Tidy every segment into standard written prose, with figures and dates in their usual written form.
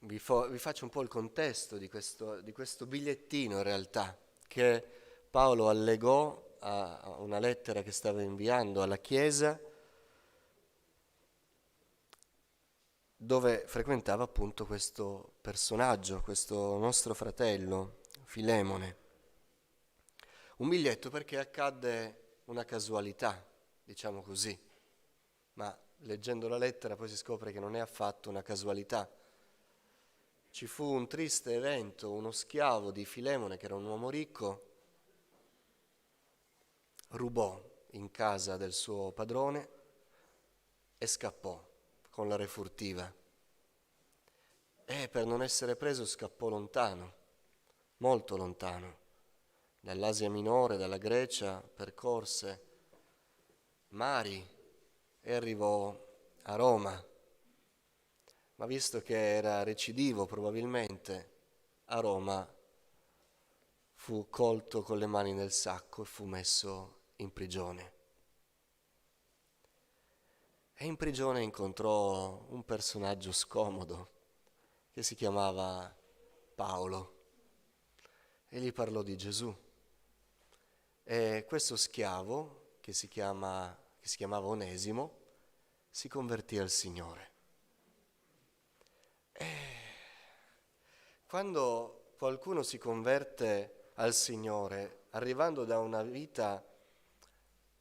vi faccio un po' il contesto di questo bigliettino in realtà, che Paolo allegò a una lettera che stava inviando alla Chiesa, dove frequentava appunto questo personaggio, questo nostro fratello, Filemone. Un biglietto perché accadde una casualità, diciamo così, ma leggendo la lettera poi si scopre che non è affatto una casualità. Ci fu un triste evento, uno schiavo di Filemone, che era un uomo ricco, rubò in casa del suo padrone e scappò con la refurtiva. E per non essere preso scappò lontano, molto lontano, dall'Asia Minore, dalla Grecia, percorse mari e arrivò a Roma. Ma visto che era recidivo probabilmente, a Roma fu colto con le mani nel sacco e fu messo in prigione. E in prigione incontrò un personaggio scomodo che si chiamava Paolo e gli parlò di Gesù. E questo schiavo, che si chiamava Onesimo, si convertì al Signore. E quando qualcuno si converte al Signore, arrivando da una vita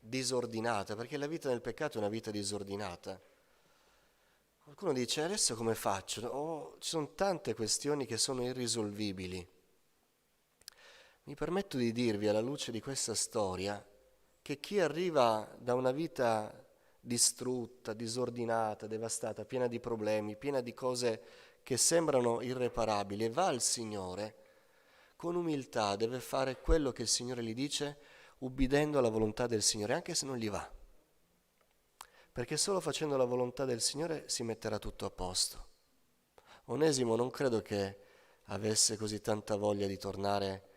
disordinata, perché la vita nel peccato è una vita disordinata, qualcuno dice: adesso come faccio? Ci sono tante questioni che sono irrisolvibili. Mi permetto di dirvi, alla luce di questa storia, che chi arriva da una vita distrutta, disordinata, devastata, piena di problemi, piena di cose che sembrano irreparabili e va al Signore, con umiltà deve fare quello che il Signore gli dice, ubbidendo alla volontà del Signore, anche se non gli va. Perché solo facendo la volontà del Signore si metterà tutto a posto. Onesimo non credo che avesse così tanta voglia di tornare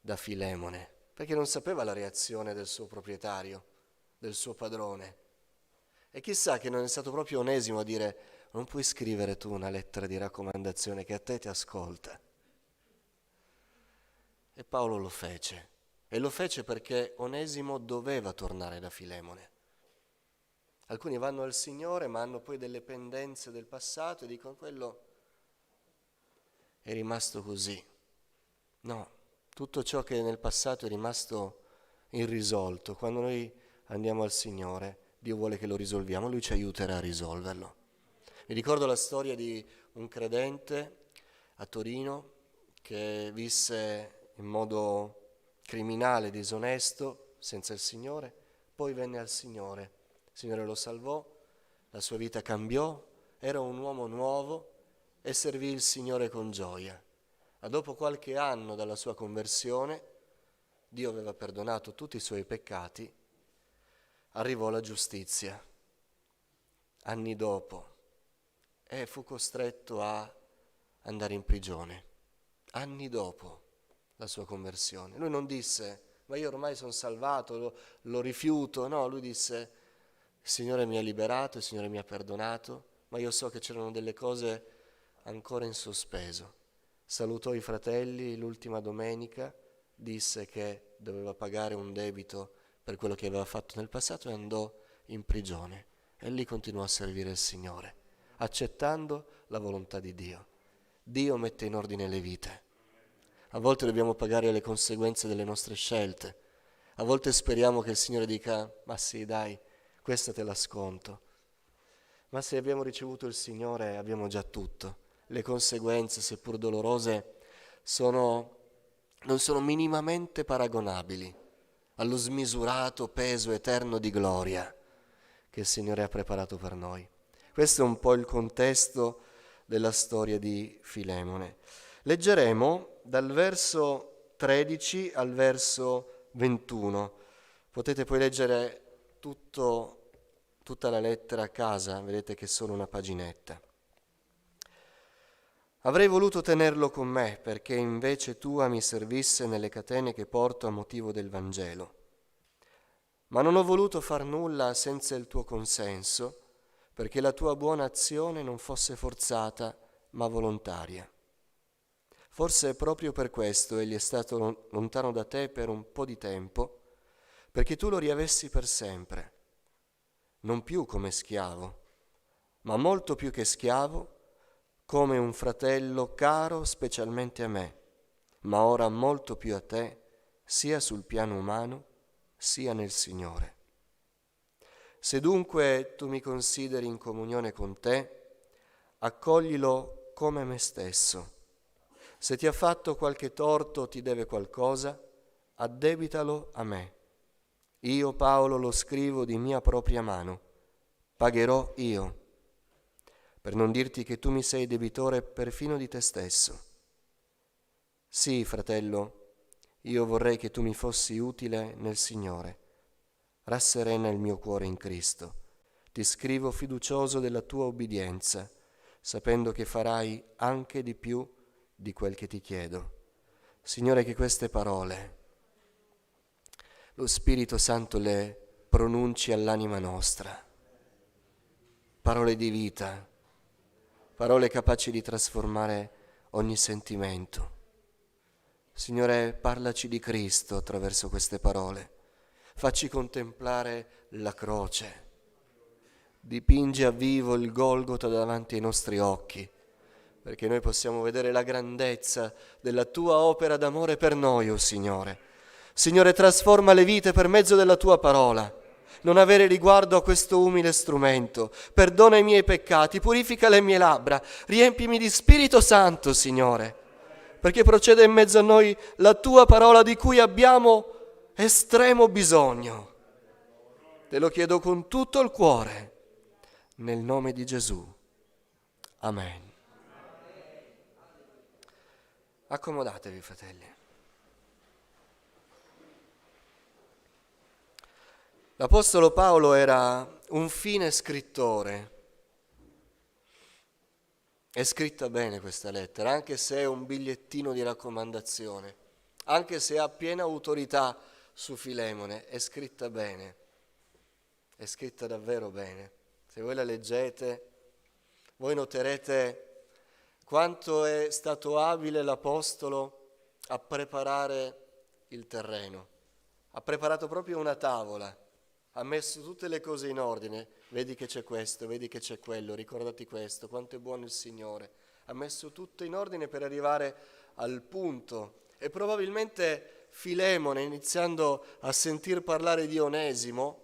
da Filemone, perché non sapeva la reazione del suo proprietario, del suo padrone. E chissà che non è stato proprio Onesimo a dire: non puoi scrivere tu una lettera di raccomandazione che a te ti ascolta. E Paolo lo fece. E lo fece perché Onesimo doveva tornare da Filemone. Alcuni vanno al Signore ma hanno poi delle pendenze del passato e dicono: quello è rimasto così. No, tutto ciò che nel passato è rimasto irrisolto, quando noi andiamo al Signore, Dio vuole che lo risolviamo, Lui ci aiuterà a risolverlo. Mi ricordo la storia di un credente a Torino che visse in modo criminale, disonesto, senza il Signore, poi venne al Signore. Il Signore lo salvò, la sua vita cambiò, era un uomo nuovo e servì il Signore con gioia. Ma dopo qualche anno dalla sua conversione, Dio aveva perdonato tutti i suoi peccati, arrivò la giustizia, anni dopo, e fu costretto a andare in prigione, anni dopo la sua conversione. Lui non disse: ma io ormai sono salvato, lo rifiuto. No, lui disse: il Signore mi ha liberato, il Signore mi ha perdonato, ma io so che c'erano delle cose ancora in sospeso. Salutò i fratelli l'ultima domenica, disse che doveva pagare un debito per quello che aveva fatto nel passato e andò in prigione. E lì continuò a servire il Signore, accettando la volontà di Dio. Dio mette in ordine le vite. A volte dobbiamo pagare le conseguenze delle nostre scelte. A volte speriamo che il Signore dica: ma sì, dai, questa te la sconto. Ma se abbiamo ricevuto il Signore abbiamo già tutto. Le conseguenze, seppur dolorose, non sono minimamente paragonabili allo smisurato peso eterno di gloria che il Signore ha preparato per noi. Questo è un po' il contesto della storia di Filemone. Leggeremo dal verso 13 al verso 21. Potete poi leggere tutta la lettera a casa, vedete che è solo una paginetta. Avrei voluto tenerlo con me perché invece tua mi servisse nelle catene che porto a motivo del Vangelo. Ma non ho voluto far nulla senza il tuo consenso, perché la tua buona azione non fosse forzata, ma volontaria. Forse proprio per questo egli è stato lontano da te per un po' di tempo, perché tu lo riavessi per sempre, non più come schiavo, ma molto più che schiavo, come un fratello caro specialmente a me, ma ora molto più a te, sia sul piano umano, sia nel Signore. Se dunque tu mi consideri in comunione con te, accoglilo come me stesso. Se ti ha fatto qualche torto o ti deve qualcosa, addebitalo a me. Io, Paolo, lo scrivo di mia propria mano. Pagherò io, per non dirti che tu mi sei debitore perfino di te stesso. Sì, fratello, io vorrei che tu mi fossi utile nel Signore. Rasserena il mio cuore in Cristo. Ti scrivo fiducioso della tua obbedienza, sapendo che farai anche di più di quel che ti chiedo. Signore, che queste parole lo Spirito Santo le pronunci all'anima nostra. Parole di vita, parole capaci di trasformare ogni sentimento. Signore, parlaci di Cristo attraverso queste parole. Facci contemplare la croce. Dipingi a vivo il Golgota davanti ai nostri occhi, perché noi possiamo vedere la grandezza della tua opera d'amore per noi, o Signore. Signore, trasforma le vite per mezzo della tua parola. Non avere riguardo a questo umile strumento. Perdona i miei peccati, purifica le mie labbra, riempimi di Spirito Santo, Signore, perché procede in mezzo a noi la tua parola di cui abbiamo estremo bisogno. Te lo chiedo con tutto il cuore, nel nome di Gesù. Amen. Accomodatevi, fratelli. L'Apostolo Paolo era un fine scrittore. È scritta bene questa lettera, anche se è un bigliettino di raccomandazione, anche se ha piena autorità su Filemone, è scritta bene, è scritta davvero bene. Se voi la leggete, voi noterete quanto è stato abile l'Apostolo a preparare il terreno. Ha preparato proprio una tavola, ha messo tutte le cose in ordine. Vedi che c'è questo, vedi che c'è quello, ricordati questo, quanto è buono il Signore. Ha messo tutto in ordine per arrivare al punto. E probabilmente Filemone, iniziando a sentir parlare di Onesimo,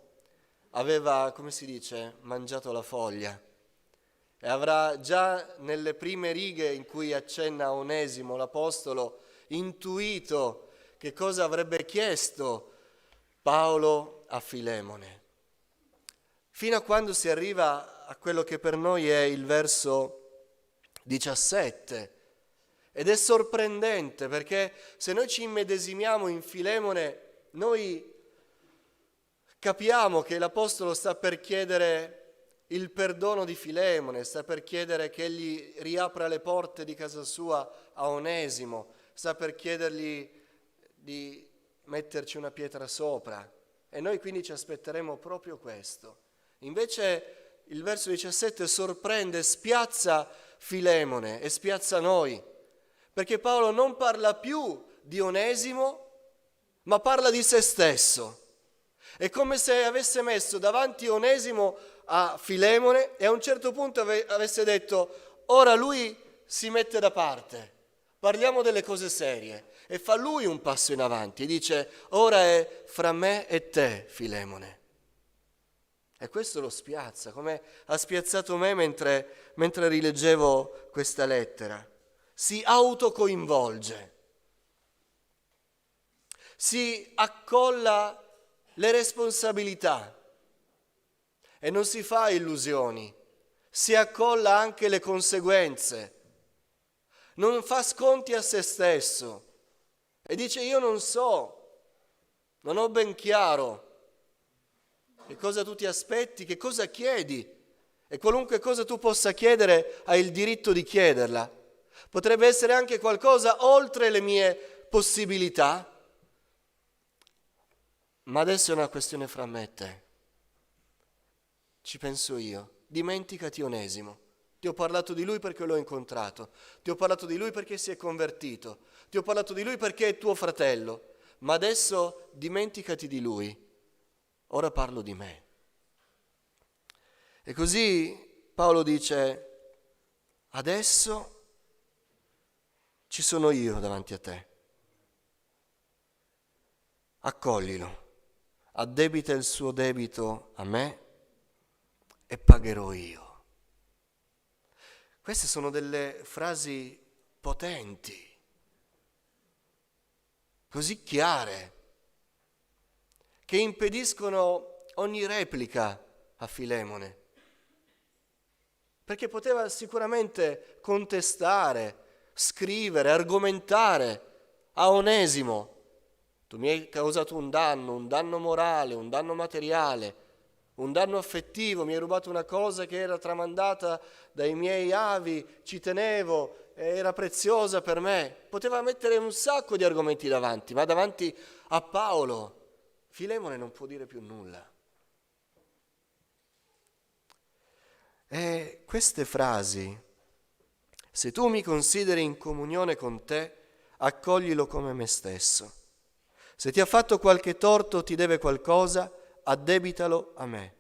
aveva, come si dice, mangiato la foglia. E avrà già nelle prime righe in cui accenna a Onesimo l'Apostolo intuito che cosa avrebbe chiesto Paolo a Filemone. Fino a quando si arriva a quello che per noi è il verso 17. Ed è sorprendente perché se noi ci immedesimiamo in Filemone, noi capiamo che l'Apostolo sta per chiedere il perdono di Filemone, sta per chiedere che egli riapra le porte di casa sua a Onesimo, sta per chiedergli di metterci una pietra sopra. E noi quindi ci aspetteremo proprio questo. Invece il verso 17 sorprende, spiazza Filemone e spiazza noi, perché Paolo non parla più di Onesimo, ma parla di se stesso. È come se avesse messo davanti Onesimo a Filemone e a un certo punto avesse detto: ora lui si mette da parte, parliamo delle cose serie. E fa lui un passo in avanti e dice: ora è fra me e te, Filemone. E questo lo spiazza, come ha spiazzato me mentre rileggevo questa lettera. Si autocoinvolge, si accolla le responsabilità e non si fa illusioni, si accolla anche le conseguenze, non fa sconti a se stesso e dice: io non so, non ho ben chiaro che cosa tu ti aspetti, che cosa chiedi, e qualunque cosa tu possa chiedere hai il diritto di chiederla. Potrebbe essere anche qualcosa oltre le mie possibilità, ma adesso è una questione fra me e te. Ci penso io. Dimenticati Onesimo. Ti ho parlato di lui perché l'ho incontrato, ti ho parlato di lui perché si è convertito, ti ho parlato di lui perché è tuo fratello, ma adesso dimenticati di lui, ora parlo di me. E così Paolo dice, adesso ci sono io davanti a te, accoglilo, addebita il suo debito a me e pagherò io. Queste sono delle frasi potenti, così chiare, che impediscono ogni replica a Filemone, perché poteva sicuramente contestare, scrivere, argomentare a Onesimo: tu mi hai causato un danno morale, un danno materiale, un danno affettivo, mi hai rubato una cosa che era tramandata dai miei avi, ci tenevo, era preziosa per me. Poteva mettere un sacco di argomenti davanti, ma davanti a Paolo Filemone non può dire più nulla. E queste frasi, se tu mi consideri in comunione con te, accoglilo come me stesso. Se ti ha fatto qualche torto, ti deve qualcosa, addebitalo a me.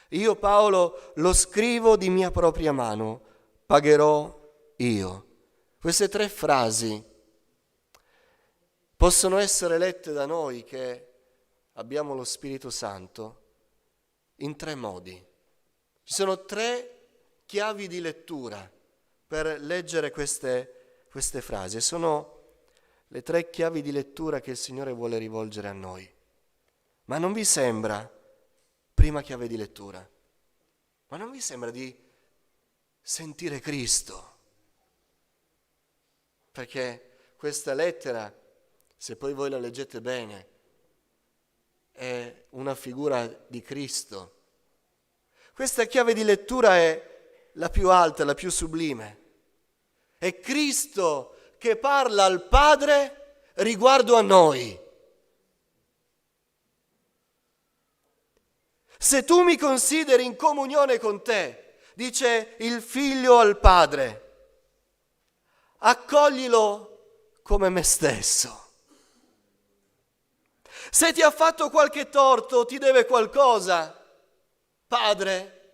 Io, Paolo, lo scrivo di mia propria mano, pagherò io. Queste 3 frasi possono essere lette da noi che abbiamo lo Spirito Santo in 3 modi. Ci sono 3 chiavi di lettura per leggere queste frasi. Sono le 3 chiavi di lettura che il Signore vuole rivolgere a noi. Ma non vi sembra, prima chiave di lettura, ma non vi sembra di sentire Cristo? Perché questa lettera, se poi voi la leggete bene, è una figura di Cristo. Questa chiave di lettura è la più alta, la più sublime. È Cristo che parla al Padre riguardo a noi. Se tu mi consideri in comunione con te, dice il Figlio al Padre, accoglilo come me stesso. Se ti ha fatto qualche torto, ti deve qualcosa, Padre,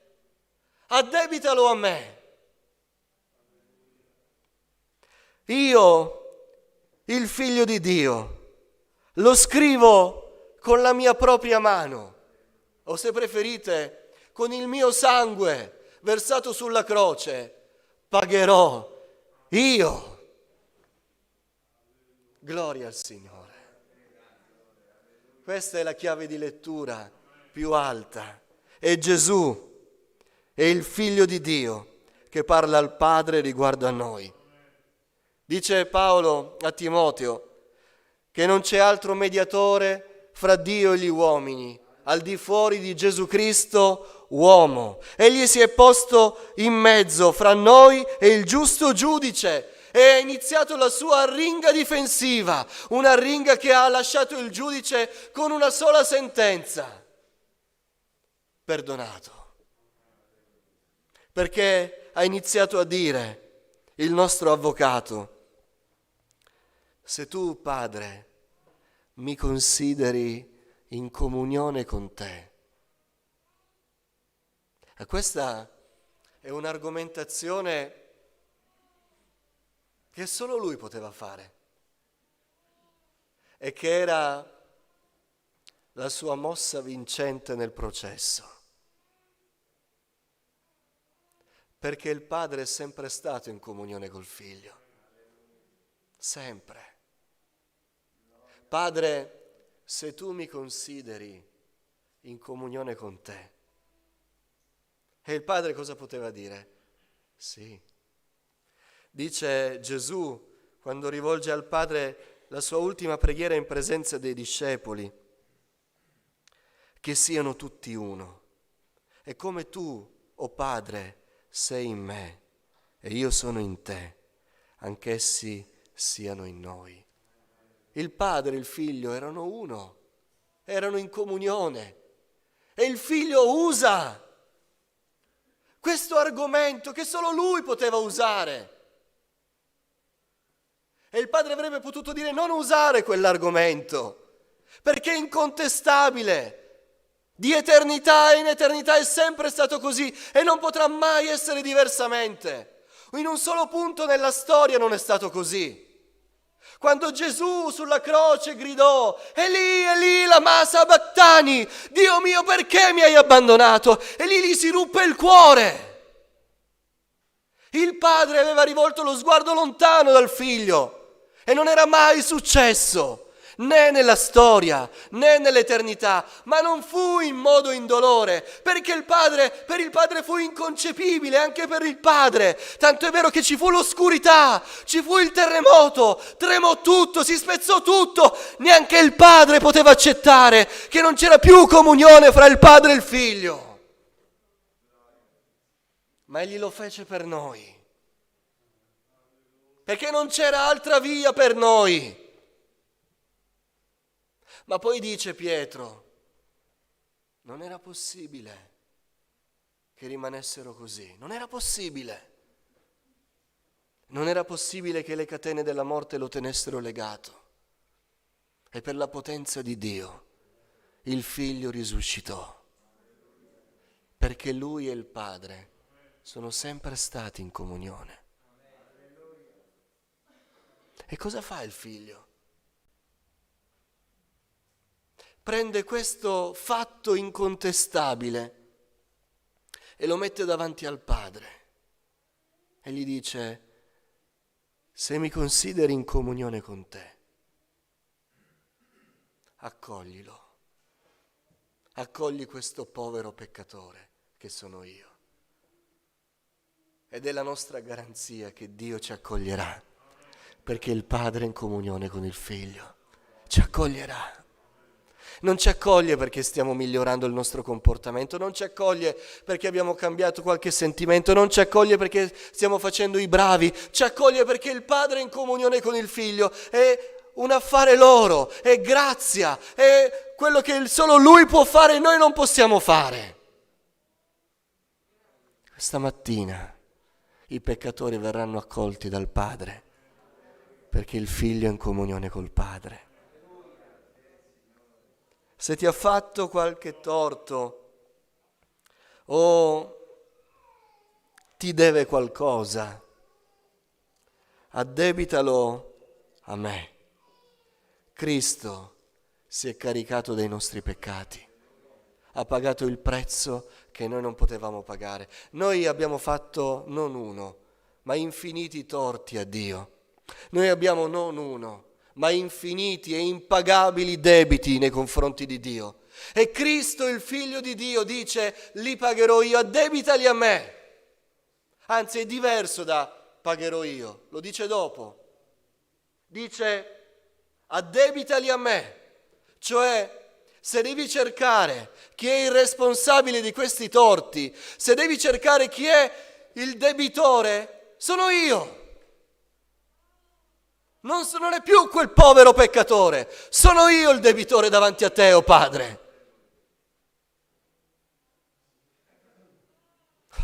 addebitalo a me. Io, il Figlio di Dio, lo scrivo con la mia propria mano, o se preferite, con il mio sangue versato sulla croce, pagherò io. Gloria al Signore. Questa è la chiave di lettura più alta. È Gesù, è il Figlio di Dio che parla al Padre riguardo a noi. Dice Paolo a Timoteo che non c'è altro mediatore fra Dio e gli uomini, al di fuori di Gesù Cristo, uomo. Egli si è posto in mezzo fra noi e il giusto giudice e ha iniziato la sua arringa difensiva, una arringa che ha lasciato il giudice con una sola sentenza: perdonato. Perché ha iniziato a dire il nostro avvocato: se tu, Padre, mi consideri in comunione con te. E questa è un'argomentazione che solo lui poteva fare e che era la sua mossa vincente nel processo. Perché il Padre è sempre stato in comunione col Figlio. Sempre. Padre, se tu mi consideri in comunione con te. E il Padre cosa poteva dire? Sì. Dice Gesù, quando rivolge al Padre la sua ultima preghiera in presenza dei discepoli, che siano tutti uno. E come tu, o Padre, sei in me e io sono in te, anch'essi siano in noi. Il Padre e il Figlio erano uno, erano in comunione e il Figlio usa questo argomento che solo lui poteva usare. E il padre avrebbe potuto dire: non usare quell'argomento, perché è incontestabile. Di eternità in eternità è sempre stato così e non potrà mai essere diversamente. In un solo punto nella storia non è stato così. Quando Gesù sulla croce gridò: Eli, Eli, lama sabachthani, Dio mio, perché mi hai abbandonato? E lì gli si ruppe il cuore. Il padre aveva rivolto lo sguardo lontano dal figlio e non era mai successo, né nella storia, né nell'eternità, ma non fu in modo indolore, perché per il padre fu inconcepibile, anche per il padre, tanto è vero che ci fu l'oscurità, ci fu il terremoto, tremò tutto, si spezzò tutto, neanche il padre poteva accettare che non c'era più comunione fra il padre e il figlio, ma egli lo fece per noi, perché non c'era altra via per noi. Ma poi dice Pietro: non era possibile che rimanessero così, non era possibile. Non era possibile che le catene della morte lo tenessero legato. E per la potenza di Dio il figlio risuscitò, perché lui e il padre sono sempre stati in comunione. E cosa fa il figlio? Prende questo fatto incontestabile e lo mette davanti al padre e gli dice: se mi consideri in comunione con te, accoglilo, accogli questo povero peccatore che sono io. Ed è la nostra garanzia che Dio ci accoglierà, perché il padre è in comunione con il figlio, ci accoglierà. Non ci accoglie perché stiamo migliorando il nostro comportamento, non ci accoglie perché abbiamo cambiato qualche sentimento, non ci accoglie perché stiamo facendo i bravi, ci accoglie perché il padre è in comunione con il figlio, è un affare loro, è grazia, è quello che solo lui può fare e noi non possiamo fare. Questa mattina i peccatori verranno accolti dal padre perché il figlio è in comunione col padre. Se ti ha fatto qualche torto o ti deve qualcosa, addebitalo a me. Cristo si è caricato dei nostri peccati, ha pagato il prezzo che noi non potevamo pagare. Noi abbiamo fatto non uno, ma infiniti torti a Dio. Noi abbiamo non uno, ma infiniti e impagabili debiti nei confronti di Dio. E Cristo, il Figlio di Dio, dice: li pagherò io, addebitali a me. Anzi, è diverso da pagherò io, lo dice dopo. Dice: addebitali a me. Cioè, se devi cercare chi è il responsabile di questi torti, se devi cercare chi è il debitore, sono io. Non è più quel povero peccatore, sono io il debitore davanti a te, o Padre.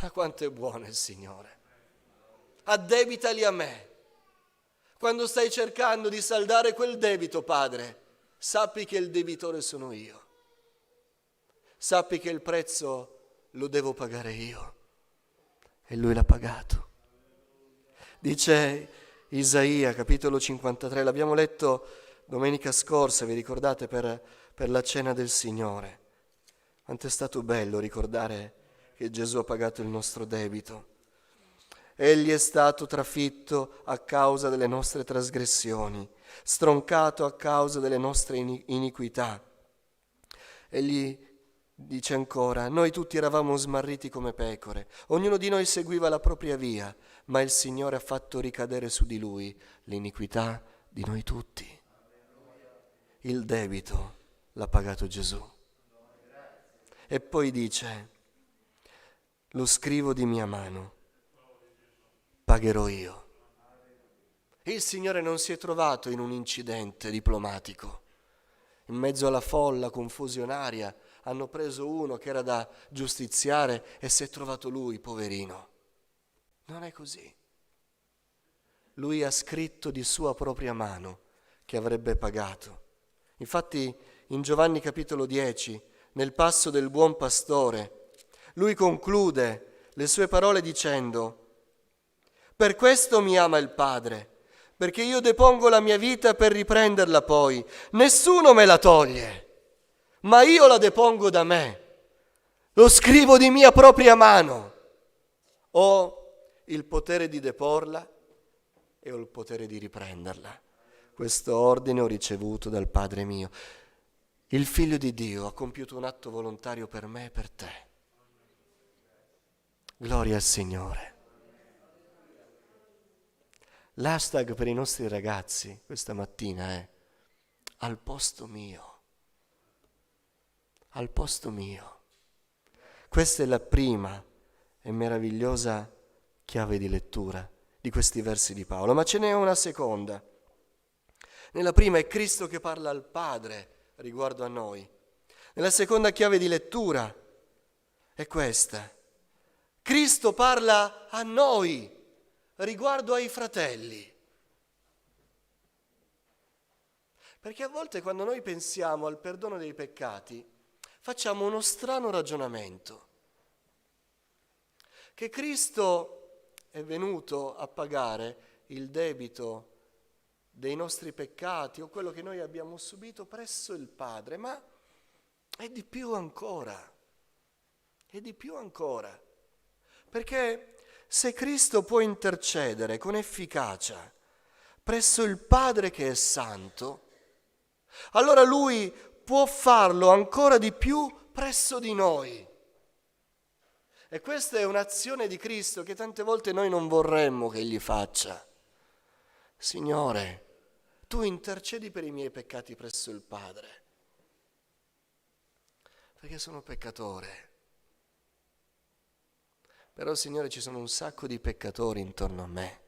Ma quanto è buono il Signore. Addebitali a me. Quando stai cercando di saldare quel debito, Padre, sappi che il debitore sono io. Sappi che il prezzo lo devo pagare io. E Lui l'ha pagato. Dice Isaia, capitolo 53, l'abbiamo letto domenica scorsa, vi ricordate, per la cena del Signore. Quanto è stato bello ricordare che Gesù ha pagato il nostro debito. Egli è stato trafitto a causa delle nostre trasgressioni, stroncato a causa delle nostre iniquità. Egli dice ancora: noi tutti eravamo smarriti come pecore, ognuno di noi seguiva la propria via, ma il Signore ha fatto ricadere su di Lui l'iniquità di noi tutti. Il debito l'ha pagato Gesù. E poi dice: lo scrivo di mia mano, pagherò io. Il Signore non si è trovato in un incidente diplomatico, in mezzo alla folla confusionaria, hanno preso uno che era da giustiziare e si è trovato lui, poverino. Non è così. Lui ha scritto di sua propria mano che avrebbe pagato. Infatti in Giovanni capitolo 10, nel passo del buon pastore, lui conclude le sue parole dicendo: per questo mi ama il Padre, perché io depongo la mia vita per riprenderla poi. Nessuno me la toglie, ma io la depongo da me. Lo scrivo di mia propria mano. Ho il potere di deporla e ho il potere di riprenderla. Questo ordine ho ricevuto dal Padre mio. Il Figlio di Dio ha compiuto un atto volontario per me e per te. Gloria al Signore. L'hashtag per i nostri ragazzi questa mattina è: al posto mio. Al posto mio. Questa è la prima e meravigliosa chiave di lettura di questi versi di Paolo, ma ce n'è una seconda. Nella prima è Cristo che parla al Padre riguardo a noi. Nella seconda chiave di lettura è questa: Cristo parla a noi riguardo ai fratelli. Perché a volte quando noi pensiamo al perdono dei peccati facciamo uno strano ragionamento, che Cristo è venuto a pagare il debito dei nostri peccati o quello che noi abbiamo subito presso il Padre, ma è di più ancora, perché se Cristo può intercedere con efficacia presso il Padre che è santo, allora Lui può farlo ancora di più presso di noi. E questa è un'azione di Cristo che tante volte noi non vorremmo che Egli faccia. Signore, Tu intercedi per i miei peccati presso il Padre, perché sono peccatore. Però, Signore, ci sono un sacco di peccatori intorno a me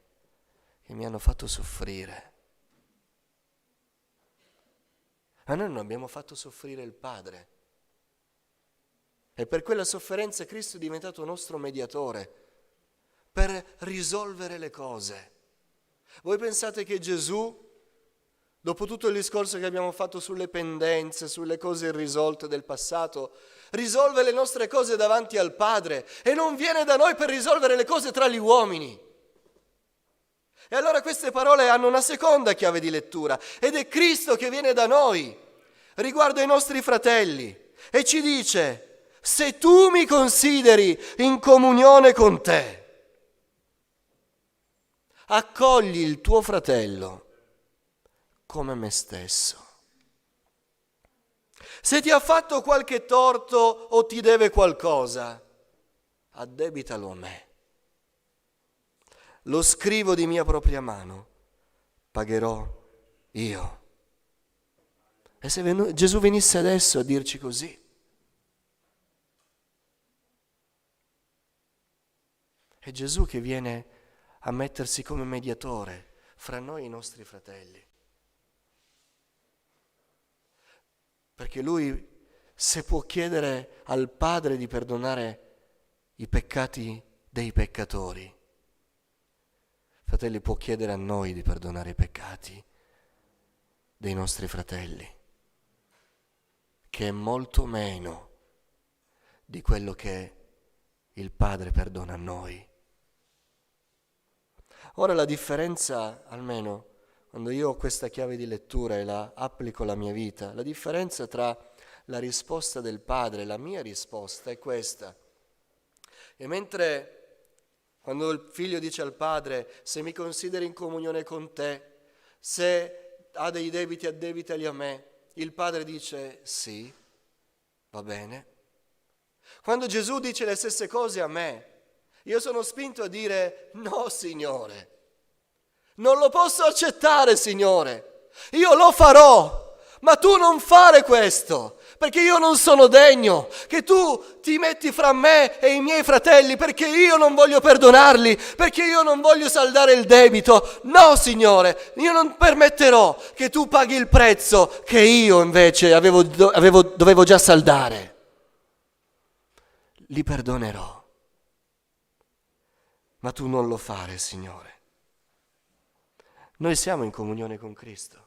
che mi hanno fatto soffrire. Ma noi non abbiamo fatto soffrire il Padre. E per quella sofferenza Cristo è diventato nostro mediatore per risolvere le cose. Voi pensate che Gesù, dopo tutto il discorso che abbiamo fatto sulle pendenze, sulle cose irrisolte del passato, risolve le nostre cose davanti al Padre e non viene da noi per risolvere le cose tra gli uomini? E allora queste parole hanno una seconda chiave di lettura, ed è Cristo che viene da noi riguardo ai nostri fratelli e ci dice: se tu mi consideri in comunione con te, accogli il tuo fratello come me stesso. Se ti ha fatto qualche torto o ti deve qualcosa, addebitalo a me. Lo scrivo di mia propria mano, pagherò io. E se Gesù venisse adesso a dirci così? È Gesù che viene a mettersi come mediatore fra noi e i nostri fratelli. Perché Lui, se può chiedere al Padre di perdonare i peccati dei peccatori, fratelli, può chiedere a noi di perdonare i peccati dei nostri fratelli, che è molto meno di quello che il Padre perdona a noi. Ora la differenza, almeno quando io ho questa chiave di lettura e la applico alla mia vita, la differenza tra la risposta del Padre e la mia risposta è questa. E mentre quando il Figlio dice al Padre: se mi consideri in comunione con te, se ha dei debiti addebitali a me, il Padre dice: sì, va bene. Quando Gesù dice le stesse cose a me, io sono spinto a dire: no, Signore, non lo posso accettare, Signore, io lo farò, ma tu non fare questo, perché io non sono degno che tu ti metti fra me e i miei fratelli, perché io non voglio perdonarli, perché io non voglio saldare il debito. No, Signore, io non permetterò che tu paghi il prezzo che io invece dovevo già saldare. li perdonerò. Ma tu non lo fare, Signore. Noi siamo in comunione con Cristo.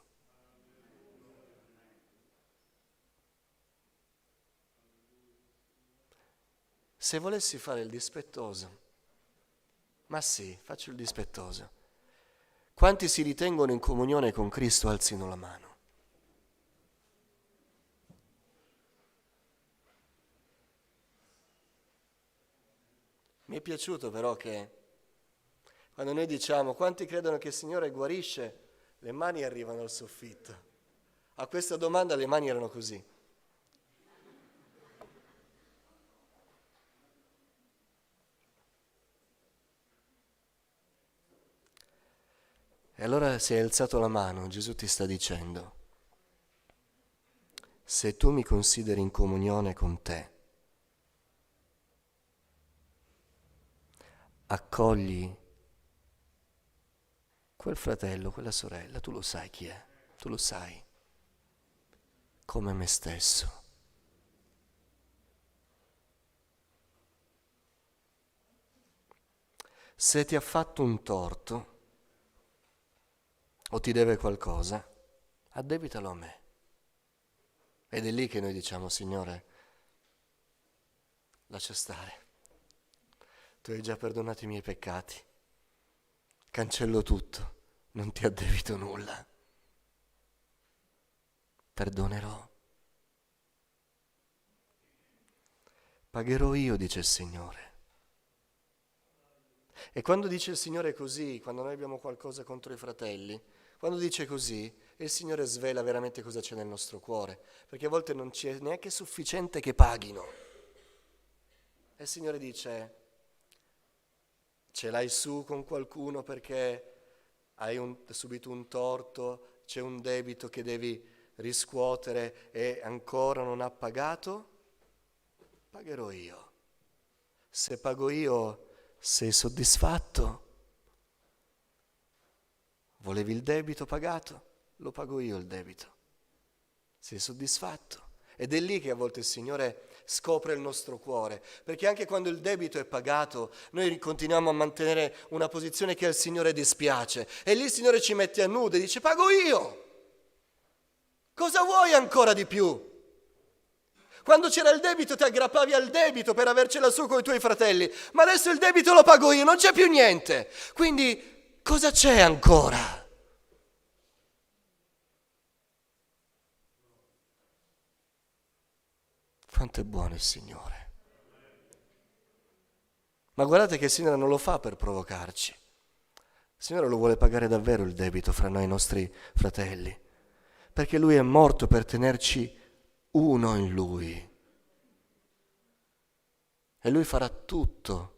Se volessi fare il dispettoso, ma sì, faccio il dispettoso. Quanti si ritengono in comunione con Cristo alzino la mano. Mi è piaciuto però che quando noi diciamo quanti credono che il Signore guarisce, le mani arrivano al soffitto. A questa domanda le mani erano così. E allora se hai alzato la mano, Gesù ti sta dicendo, se tu mi consideri in comunione con te, accogli quel fratello, quella sorella, tu lo sai chi è, tu lo sai, come me stesso. Se ti ha fatto un torto o ti deve qualcosa, addebitalo a me. Ed è lì che noi diciamo, Signore, lascia stare. Tu hai già perdonato i miei peccati. Cancello tutto, non ti addebito nulla. Perdonerò. Pagherò io, dice il Signore. E quando dice il Signore così, quando noi abbiamo qualcosa contro i fratelli, quando dice così, il Signore svela veramente cosa c'è nel nostro cuore, perché a volte non ci è neanche sufficiente che paghino. E il Signore dice, ce l'hai su con qualcuno perché hai subito un torto, c'è un debito che devi riscuotere e ancora non ha pagato? Pagherò io. Se pago io, sei soddisfatto? Volevi il debito pagato? Lo pago io il debito. Sei soddisfatto? Ed è lì che a volte il Signore scopre il nostro cuore, perché anche quando il debito è pagato, noi continuiamo a mantenere una posizione che al Signore dispiace. E lì il Signore ci mette a nudo e dice, pago io! Cosa vuoi ancora di più? Quando c'era il debito ti aggrappavi al debito per avercela su con i tuoi fratelli, ma adesso il debito lo pago io, non c'è più niente. Quindi cosa c'è ancora? Quanto è buono il Signore. Ma guardate che il Signore non lo fa per provocarci. Il Signore lo vuole pagare davvero il debito fra noi e i nostri fratelli, perché Lui è morto per tenerci uno in Lui. E Lui farà tutto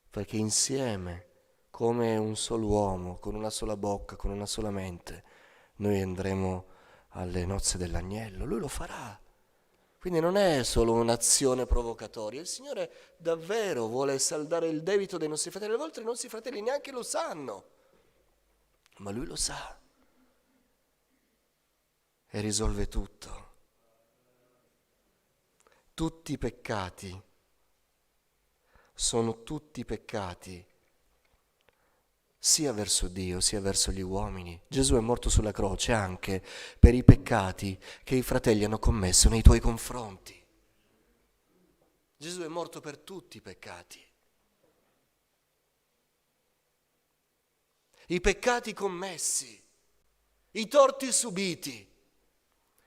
perché insieme, come un solo uomo, con una sola bocca, con una sola mente, noi andremo alle nozze dell'agnello. Lui lo farà. Quindi non è solo un'azione provocatoria, il Signore davvero vuole saldare il debito dei nostri fratelli. A volte i nostri fratelli neanche lo sanno, ma Lui lo sa e risolve tutto. Tutti i peccati sono tutti peccati, sia verso Dio sia verso gli uomini. Gesù è morto sulla croce anche per i peccati che i fratelli hanno commesso nei tuoi confronti. Gesù è morto per tutti i peccati. I peccati commessi, i torti subiti,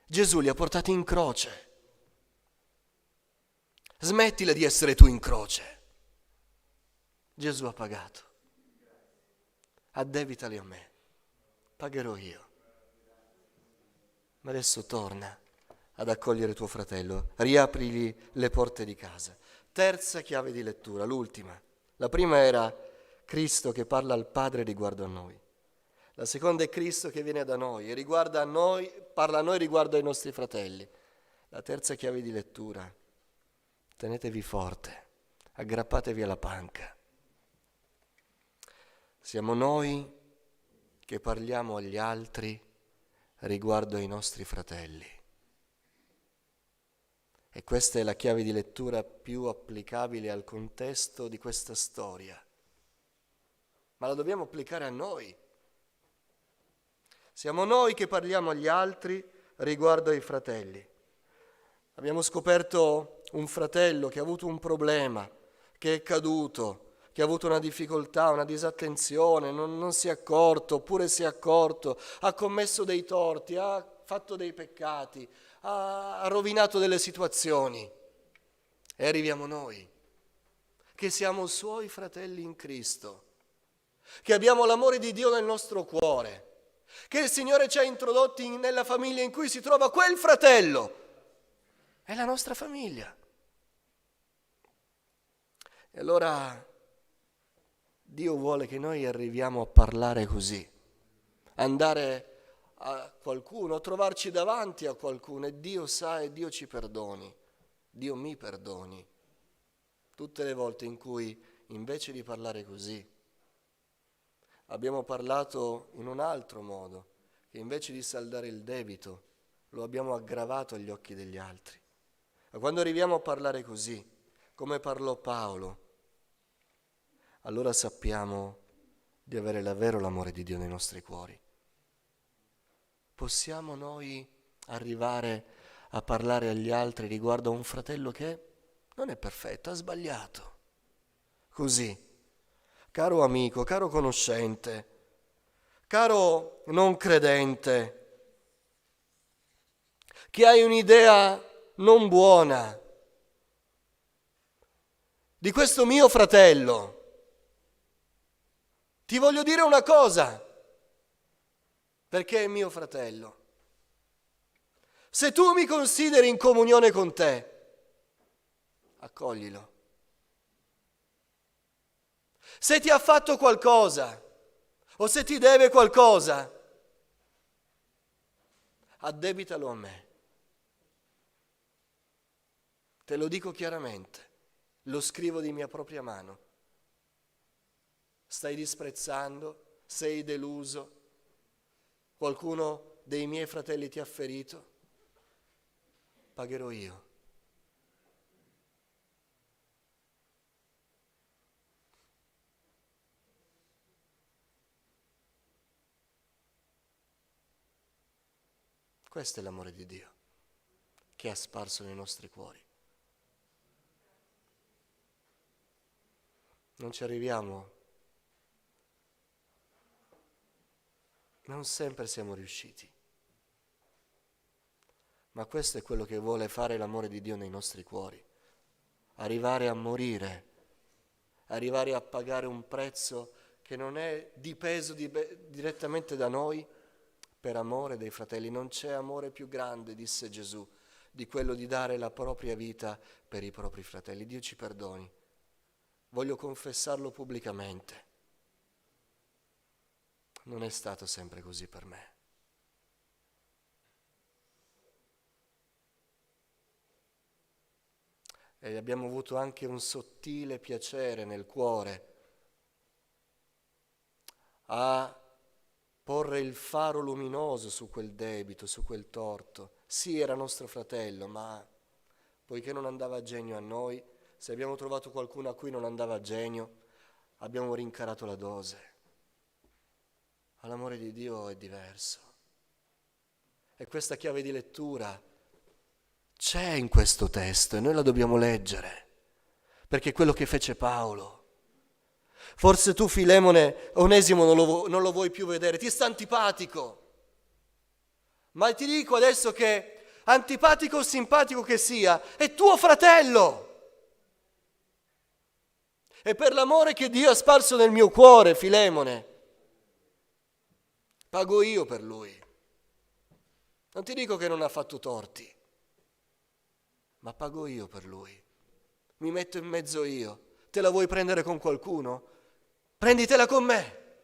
Gesù li ha portati in croce. Smettila di essere tu in croce. Gesù ha pagato. Addebitali a me, pagherò io. Ma adesso torna ad accogliere tuo fratello, riaprigli le porte di casa. Terza chiave di lettura, l'ultima. La prima era Cristo che parla al Padre riguardo a noi. La seconda è Cristo che viene da noi e riguarda a noi, parla a noi riguardo ai nostri fratelli. La terza chiave di lettura, tenetevi forte, aggrappatevi alla panca. Siamo noi che parliamo agli altri riguardo ai nostri fratelli. E questa è la chiave di lettura più applicabile al contesto di questa storia. Ma la dobbiamo applicare a noi. Siamo noi che parliamo agli altri riguardo ai fratelli. Abbiamo scoperto un fratello che ha avuto un problema, che è caduto, che ha avuto una difficoltà, una disattenzione, non si è accorto, oppure si è accorto, ha commesso dei torti, ha fatto dei peccati, ha rovinato delle situazioni. E arriviamo noi, che siamo suoi fratelli in Cristo, che abbiamo l'amore di Dio nel nostro cuore, che il Signore ci ha introdotti nella famiglia in cui si trova quel fratello. È la nostra famiglia. E allora Dio vuole che noi arriviamo a parlare così, andare a qualcuno, trovarci davanti a qualcuno e Dio sa e Dio ci perdoni, Dio mi perdoni. Tutte le volte in cui invece di parlare così abbiamo parlato in un altro modo, che invece di saldare il debito lo abbiamo aggravato agli occhi degli altri. Ma quando arriviamo a parlare così, come parlò Paolo, allora sappiamo di avere davvero l'amore di Dio nei nostri cuori. Possiamo noi arrivare a parlare agli altri riguardo a un fratello che non è perfetto, ha sbagliato. Così, caro amico, caro conoscente, caro non credente, che hai un'idea non buona di questo mio fratello, ti voglio dire una cosa, perché è mio fratello. Se tu mi consideri in comunione con te, accoglilo. Se ti ha fatto qualcosa o se ti deve qualcosa, addebitalo a me. Te lo dico chiaramente, lo scrivo di mia propria mano. Stai disprezzando, sei deluso, qualcuno dei miei fratelli ti ha ferito, pagherò io. Questo è l'amore di Dio che ha sparso nei nostri cuori. Non ci arriviamo, non sempre siamo riusciti, ma questo è quello che vuole fare l'amore di Dio nei nostri cuori, arrivare a morire, arrivare a pagare un prezzo che non è dipeso direttamente da noi per amore dei fratelli. Non c'è amore più grande, disse Gesù, di quello di dare la propria vita per i propri fratelli. Dio ci perdoni. Voglio confessarlo pubblicamente. Non è stato sempre così per me. E abbiamo avuto anche un sottile piacere nel cuore a porre il faro luminoso su quel debito, su quel torto. Sì, era nostro fratello, ma poiché non andava a genio a noi, se abbiamo trovato qualcuno a cui non andava a genio, abbiamo rincarato la dose. Ma l'amore di Dio è diverso. E questa chiave di lettura c'è in questo testo e noi la dobbiamo leggere, perché è quello che fece Paolo. Forse tu, Filemone, Onesimo non lo vuoi più vedere, ti sta antipatico. Ma ti dico adesso che, antipatico o simpatico che sia, è tuo fratello. E per l'amore che Dio ha sparso nel mio cuore, Filemone, pago io per lui. Non ti dico che non ha fatto torti, ma pago io per lui. Mi metto in mezzo io. Te la vuoi prendere con qualcuno? Prenditela con me.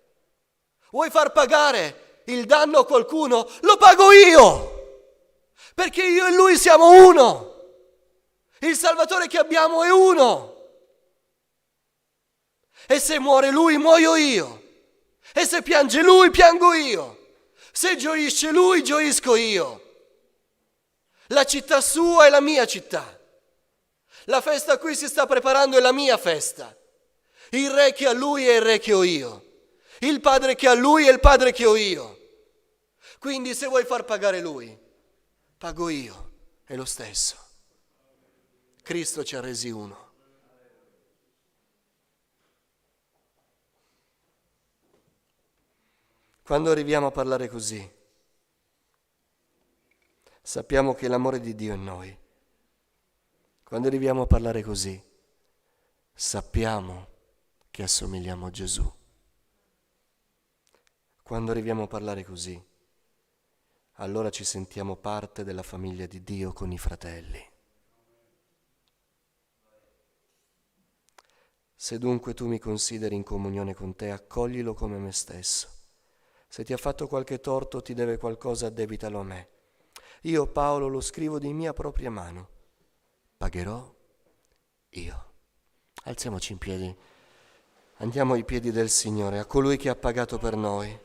Vuoi far pagare il danno a qualcuno? Lo pago io, perché io e lui siamo uno. Il Salvatore che abbiamo è uno. E se muore lui, muoio io. E se piange lui, piango io. Se gioisce lui, gioisco io. La città sua è la mia città. La festa a cui si sta preparando è la mia festa. Il re che ha lui è il re che ho io. Il padre che ha lui è il padre che ho io. Quindi se vuoi far pagare lui, pago io, è lo stesso. Cristo ci ha resi uno. Quando arriviamo a parlare così, sappiamo che l'amore di Dio è in noi. Quando arriviamo a parlare così, sappiamo che assomigliamo a Gesù. Quando arriviamo a parlare così, allora ci sentiamo parte della famiglia di Dio con i fratelli. Se dunque tu mi consideri in comunione con te, accoglilo come me stesso. Se ti ha fatto qualche torto o ti deve qualcosa, addebitalo a me. Io, Paolo, lo scrivo di mia propria mano. Pagherò io. Alziamoci in piedi. Andiamo ai piedi del Signore, a colui che ha pagato per noi.